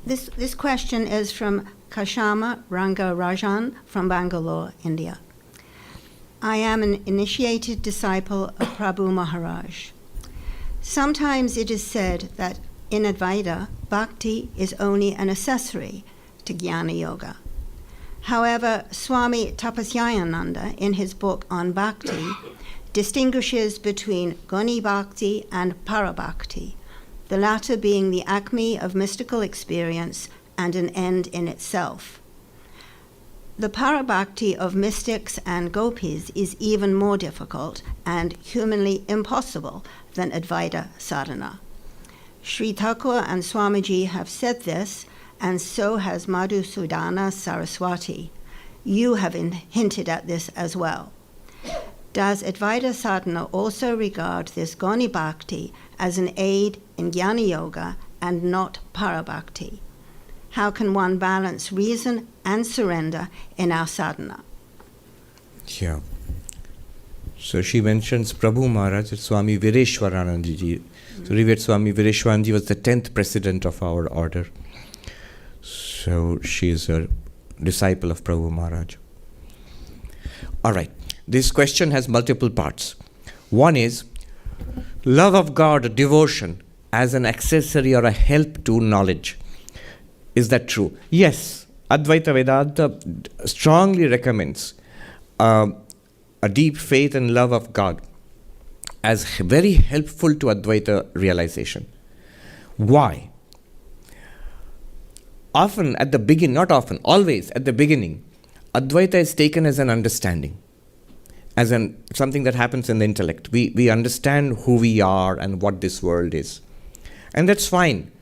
This question is from Kashama Rangarajan from Bangalore, India. I am an initiated disciple of Prabhu Maharaj. Sometimes it is said that in Advaita, bhakti is only an accessory to Jnana Yoga. However, Swami Tapasyananda, in his book on bhakti, distinguishes between Goni bhakti and parabhakti, the latter being the acme of mystical experience and an end in itself. The parabhakti of mystics and gopis is even more difficult and humanly impossible than Advaita sadhana. Sri Thakur and Swamiji have said this, and so has Madhusudana Saraswati. You have hinted at this as well. Does Advaita sadhana also regard this Goni bhakti as an aid in Jnana Yoga and not parabhakti? How can one balance reason and surrender in our sadhana? Yeah. So she mentions Prabhu Maharaj, Swami Vireshwarananda ji. So revered Swami Vireshwarananda ji was the 10th president of our order. So she is a disciple of Prabhu Maharaj. All right. This question has multiple parts. One is love of God, devotion as an accessory or a help to knowledge. Is that true? Yes. Advaita Vedanta strongly recommends a deep faith and love of God as very helpful to Advaita realization. Why? Often at the beginning, not often, always at the beginning, Advaita is taken as an understanding, as something that happens in the intellect. We understand who we are and what this world is. And that's fine.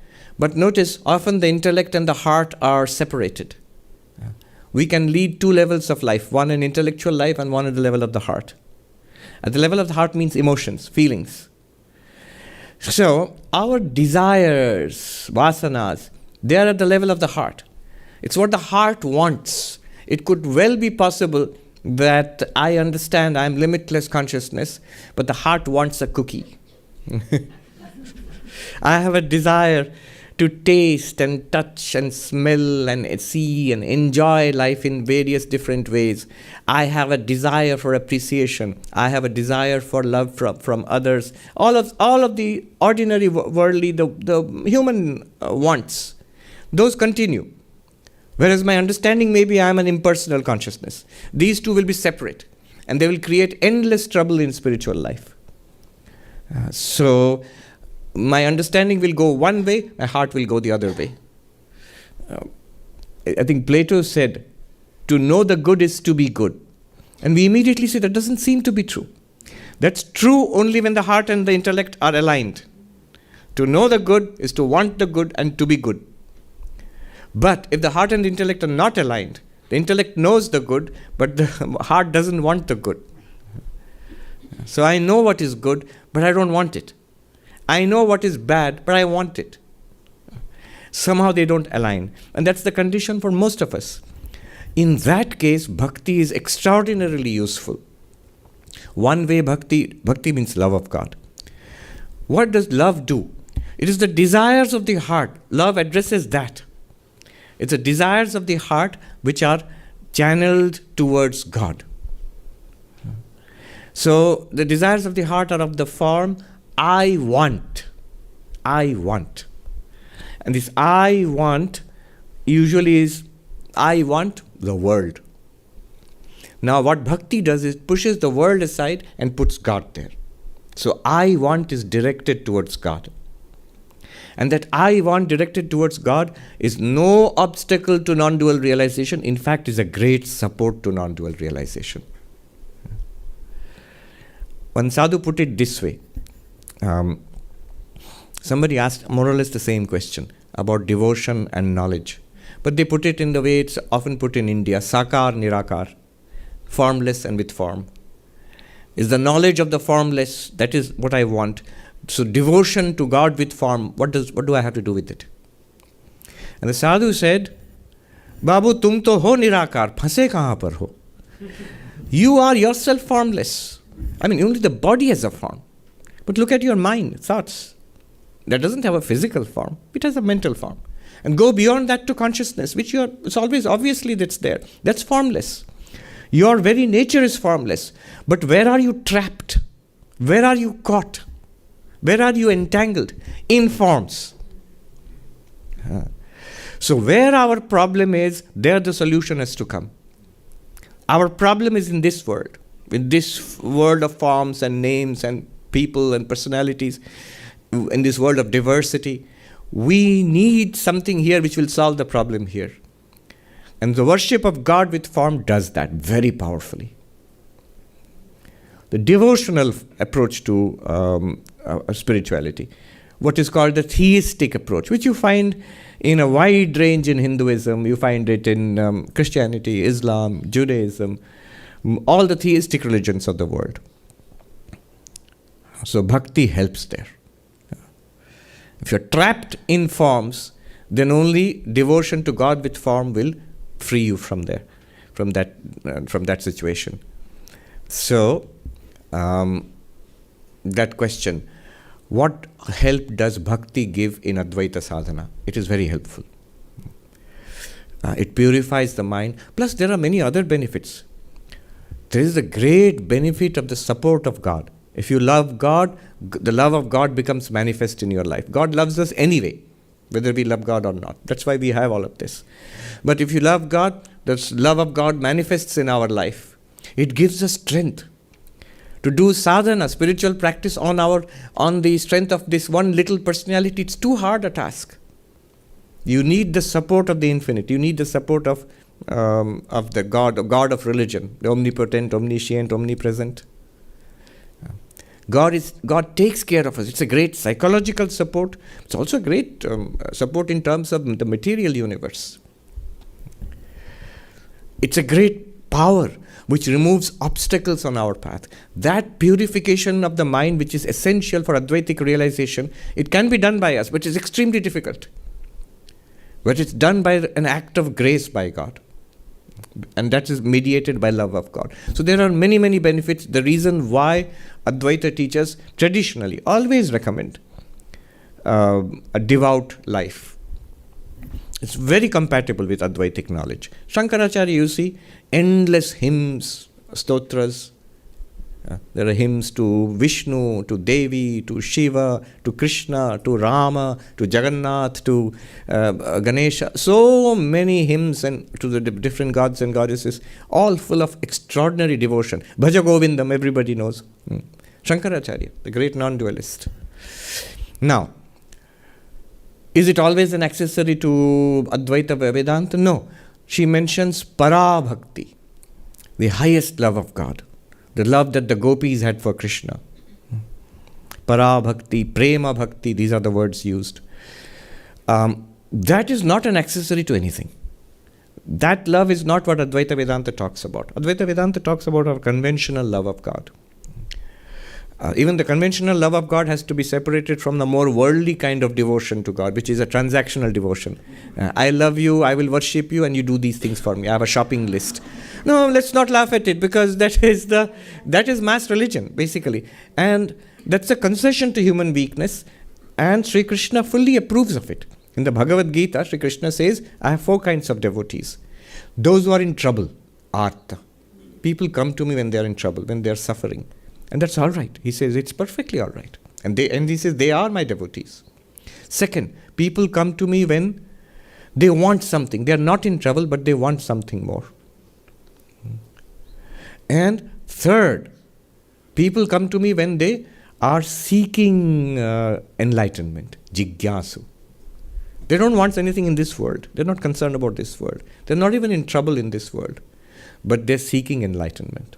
But notice, often the intellect and the heart are separated. We can lead two levels of life, one an intellectual life and one at the level of the heart. At the level of the heart means emotions, feelings. So, our desires, vasanas, they are at the level of the heart. It's what the heart wants. It could well be possible that I understand I am limitless consciousness, but the heart wants a cookie. I have a desire to taste and touch and smell and see and enjoy life in various different ways. I have a desire for appreciation. I have a desire for love from others. All of the ordinary worldly, the human wants, those continue. Whereas my understanding, maybe I am an impersonal consciousness. These two will be separate, and they will create endless trouble in spiritual life. So my understanding will go one way, my heart will go the other way. I think Plato said, to know the good is to be good. And we immediately say that doesn't seem to be true. That's true only when the heart and the intellect are aligned. To know the good is to want the good and to be good. But if the heart and the intellect are not aligned, the intellect knows the good, but the heart doesn't want the good. So I know what is good, but I don't want it. I know what is bad, but I want it. Somehow they don't align. And that's the condition for most of us. In that case, bhakti is extraordinarily useful. One way bhakti means love of God. What does love do? It is the desires of the heart. Love addresses that. It's the desires of the heart which are channeled towards God. So the desires of the heart are of the form, I want. And this I want usually is, I want the world. Now what bhakti does is pushes the world aside and puts God there. So I want is directed towards God. And that I want directed towards God is no obstacle to non-dual realization. In fact, is a great support to non-dual realization. One sadhu put it this way. Somebody asked more or less the same question about devotion and knowledge. But they put it in the way it's often put in India, sakar, nirakar, formless and with form. Is the knowledge of the formless, that is what I want. So devotion to God with form, what do I have to do with it? And the sadhu said, Babu, tum to ho nirakar, phase kahan par ho? You are yourself formless. I mean, only the body has a form. But look at your mind, thoughts. that doesn't have a physical form, it has a mental form. And go beyond that to consciousness, which it's always obviously that's there. That's formless. Your very nature is formless. But where are you trapped? Where are you caught? Where are you entangled? In forms. So where our problem is, there the solution has to come. Our problem is in this world of forms and names and people and personalities, in this world of diversity. We need something here which will solve the problem here. And the worship of God with form does that very powerfully. The devotional approach to spirituality, what is called the theistic approach, which you find in a wide range in Hinduism, you find it in Christianity, Islam, Judaism, all the theistic religions of the world. So bhakti helps there. If you're trapped in forms, then only devotion to God with form will free you from there, from that situation. So, that question, what help does bhakti give in Advaita sadhana? It is very helpful. It purifies the mind. Plus, there are many other benefits. There is a great benefit of the support of God. If you love God, the love of God becomes manifest in your life. God loves us anyway, whether we love God or not. That's why we have all of this. But if you love God, the love of God manifests in our life. It gives us strength to do sadhana, spiritual practice on the strength of this one little personality. It's too hard a task. You need the support of the infinite. You need the support of the God of religion, the omnipotent, omniscient, omnipresent. God takes care of us. It's a great psychological support. It's also a great support in terms of the material universe. It's a great power which removes obstacles on our path. That purification of the mind, which is essential for Advaitic realization, it can be done by us, but it's extremely difficult. But it's done by an act of grace by God. And that is mediated by love of God. So there are many, many benefits. The reason why Advaita teachers traditionally always recommend a devout life. It's very compatible with Advaitic knowledge. Shankaracharya, you see, endless hymns, stotras. There are hymns to Vishnu, to Devi, to Shiva, to Krishna, to Rama, to Jagannath, to Ganesha. So many hymns and to the different gods and goddesses, all full of extraordinary devotion. Bhaja Govindam, everybody knows. Shankaracharya, the great non-dualist. Now, is it always an accessory to Advaita Vedanta? No. She mentions para bhakti, the highest love of God. The love that the gopis had for Krishna. Para bhakti, prema bhakti, these are the words used. That is not an accessory to anything. That love is not what Advaita Vedanta talks about. Advaita Vedanta talks about our conventional love of God. Even the conventional love of God has to be separated from the more worldly kind of devotion to God, which is a transactional devotion. I love you, I will worship you, and you do these things for me. I have a shopping list. No, let's not laugh at it, because that is mass religion, basically. And that's a concession to human weakness, and Sri Krishna fully approves of it. In the Bhagavad Gita, Sri Krishna says, I have 4 kinds of devotees. Those who are in trouble, artha. People come to me when they are in trouble, when they are suffering. And that's all right. He says it's perfectly all right. And he says they are my devotees. Second, people come to me when they want something. They are not in trouble, but they want something more. And third, people come to me when they are seeking enlightenment, jigyasu. They don't want anything in this world. They're not concerned about this world. They're not even in trouble in this world, but they're seeking enlightenment.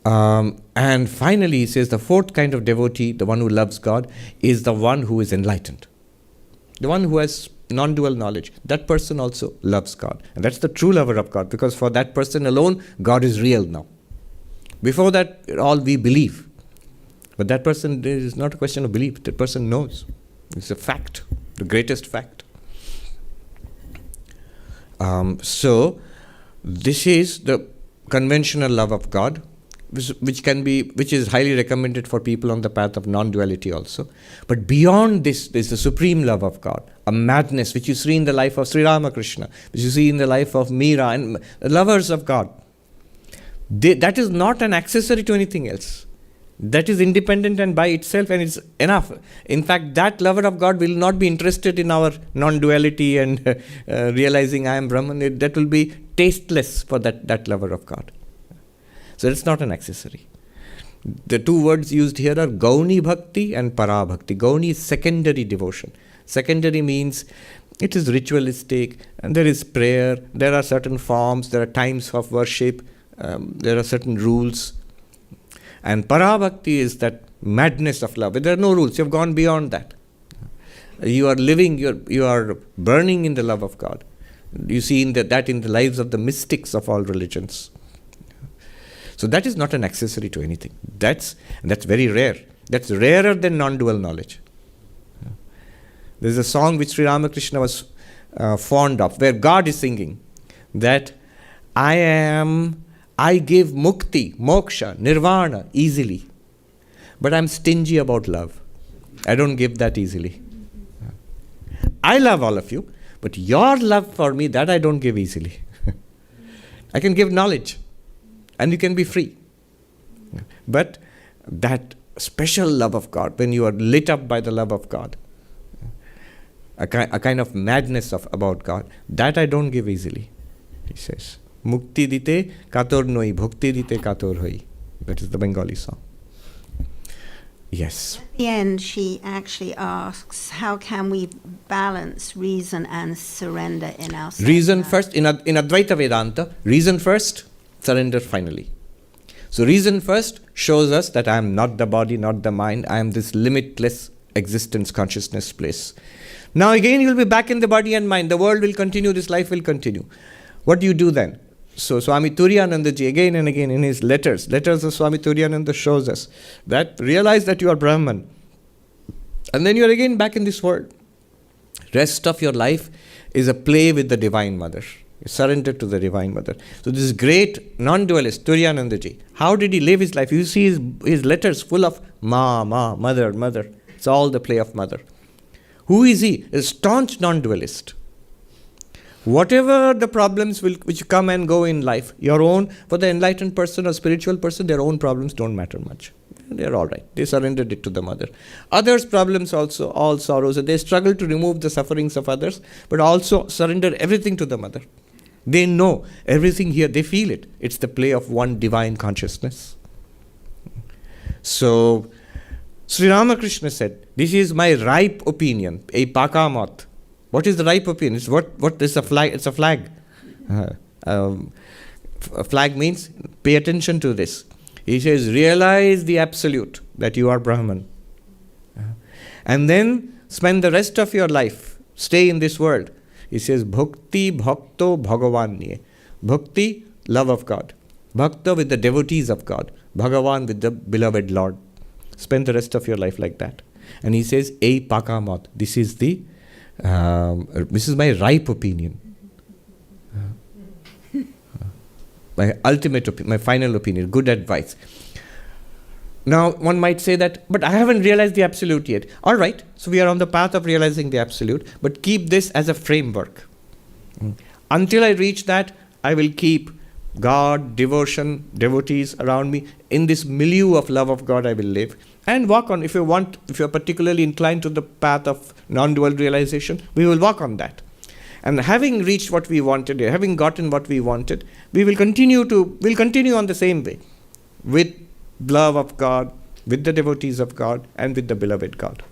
And finally, he says the 4th kind of devotee, the one who loves God, is the one who is enlightened. The one who has non-dual knowledge. That person also loves God. And that's the true lover of God, because for that person alone, God is real now. Before that, all we believe. But that person, there is not a question of belief. That person knows. It's a fact, the greatest fact. So, this is the conventional love of God, which is highly recommended for people on the path of non-duality also. But beyond this, there's the supreme love of God, a madness which you see in the life of Sri Ramakrishna, which you see in the life of Meera and the lovers of God. That is not an accessory to anything else. That is independent and by itself, and it's enough. In fact, that lover of God will not be interested in our non-duality and realizing I am Brahman. That will be tasteless for that lover of God. So it's not an accessory. The two words used here are Goni bhakti and para bhakti. Goni is secondary devotion. Secondary means it is ritualistic, and there is prayer, there are certain forms, there are times of worship, there are certain rules. And para bhakti is that madness of love. There are no rules. You have gone beyond that. You are living, you are burning in the love of God. You see that in the lives of the mystics of all religions. So that is not an accessory to anything. That's very rare. That's rarer than non-dual knowledge. There's a song which Sri Ramakrishna was fond of, where God is singing that I give mukti, moksha, nirvana easily, but I'm stingy about love. I don't give that easily. I love all of you, but your love for me, that I don't give easily. I can give knowledge, and you can be free. But that special love of God, when you are lit up by the love of God, a kind of madness about God, that I don't give easily, he says. Mukti dite kator noi, bhakti dite kator hoi. That is the Bengali song. Yes. At the end, she actually asks, how can we balance reason and surrender in our Reason first, in Advaita Vedanta, reason first, surrender finally. So reason first shows us that I am not the body, not the mind, I am this limitless existence, consciousness place. Now again you will be back in the body and mind, the world will continue, this life will continue. What do you do then? So Swami Turiyanandaji again and again in his letters of Swami Turiyananda shows us that realize that you are Brahman. And then you are again back in this world. Rest of your life is a play with the Divine Mother. You surrender to the Divine Mother. So this great non-dualist Turiyanandaji, how did he live his life? You see his letters full of mother. It's all the play of mother. Who is he? A staunch non-dualist. Whatever the problems which come and go in life, your own, for the enlightened person or spiritual person, their own problems don't matter much. They're all right. They surrendered it to the mother. Others' problems also, all sorrows, they struggle to remove the sufferings of others, but also surrender everything to the mother. They know everything here, they feel it. It's the play of one divine consciousness. So, Sri Ramakrishna said, this is my ripe opinion, a pakamat. What is the ripe opinion? It's what is a flag? It's a flag. A flag means pay attention to this. He says, realize the absolute, that you are Brahman. And then spend the rest of your life, stay in this world. He says, bhakti bhakto bhagavanye. Bhakti, love of God. Bhakta with the devotees of God. Bhagavan with the beloved Lord. Spend the rest of your life like that. And he says, ei pakamat. This is my ripe opinion. My ultimate opinion, my final opinion, good advice. Now, one might say that, but I haven't realized the absolute yet. All right, so we are on the path of realizing the absolute, but keep this as a framework. Until I reach that, I will keep God, devotion, devotees around me. In this milieu of love of God, I will live. And walk on, if you're particularly inclined to the path of non-dual realization, we will walk on that. And having reached what we wanted, having gotten what we wanted, we'll continue on the same way, with love of God, with the devotees of God, and with the beloved God.